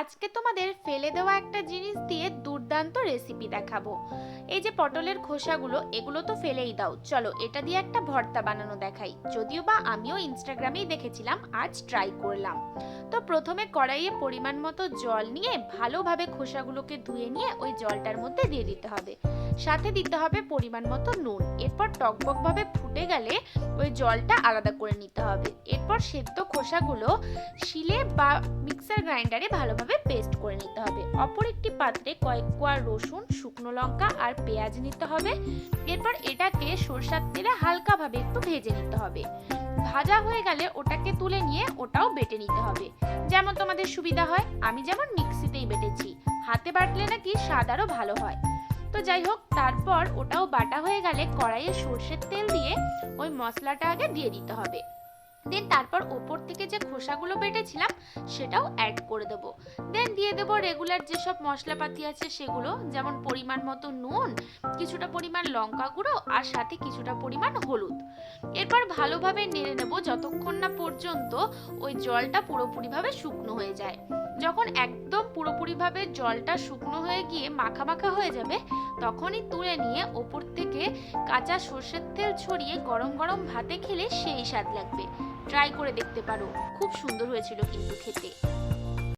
আজকে তোমাদের ফেলে দেওয়া একটা জিনিস দিয়ে দুর্দান্ত রেসিপি দেখাবো। এই যে পটলের খোসাগুলো, এগুলো তো ফেলেই দাও, চলো এটা দিয়ে একটা ভর্তা বানানো দেখাই। যদিও বা আমিও ইনস্টাগ্রামেই দেখেছিলাম, আজ ট্রাই করলাম। তো প্রথমে কড়াইয়ে পরিমাণ মতো জল নিয়ে ভালোভাবে খোসাগুলোকে ধুয়ে নিয়ে ওই জলটার মধ্যে দিয়ে দিতে হবে। সাথে দিতে হবে পরিমাণ মতো নুন। এরপর টকবক ভাবে ফুটে গেলে ওই জলটা আলাদা করে নিতে হবে। এরপর সেদ্ধ খোসাগুলো শিলে বা মিক্সার গ্রাইন্ডারে ভালোভাবে পেস্ট করে নিতে হবে। অপর একটি পাত্রে কয়েক কোয়া রসুন, শুকনো লঙ্কা আর পেঁয়াজ নিতে হবে। এরপর এটাকে সরষের তেলে হালকাভাবে একটু ভেজে নিতে হবে। ভাজা হয়ে গেলে ওটাকে তুলে নিয়ে ওটাও বেটে নিতে হবে, যেমন তোমাদের সুবিধা হয়। আমি যেমন মিক্সিতেই বেটেছি, হাতে বাটলে নাকি স্বাদ আরো ভালো হয়। তো যাই হোক, তারপর ওটাও বাটা হয়ে গেলে কড়াইয়ে সর্ষের তেল দিয়ে ওই মশলাটা আগে দিয়ে দিতে হবে। দেন তারপর ওপর থেকে যে খোসাগুলো বেটেছিলাম সেটাও অ্যাড করে দেবো। দেন দিয়ে দেবো রেগুলার যেসব মশলাপাতি আছে সেগুলো, যেমন পরিমাণ মতো নুন, কিছুটা পরিমাণ লঙ্কা গুঁড়ো আর সাথে কিছুটা পরিমাণ হলুদ। এরপর ভালোভাবে নেড়ে নেব যতক্ষণ না পর্যন্ত ওই জলটা পুরোপুরিভাবে শুকনো হয়ে যায়। যখন একদম পুরোপুরিভাবে জলটা শুকনো হয়ে গিয়ে মাখা মাখা হয়ে যাবে, তখনই তুলে নিয়ে ওপর থেকে কাঁচা সর্ষের তেল ছড়িয়ে গরম গরম ভাতে খেলে সেই স্বাদ লাগবে। ট্রাই করে দেখতে পারো, খুব সুন্দর হয়েছিল কিন্তু খেতে।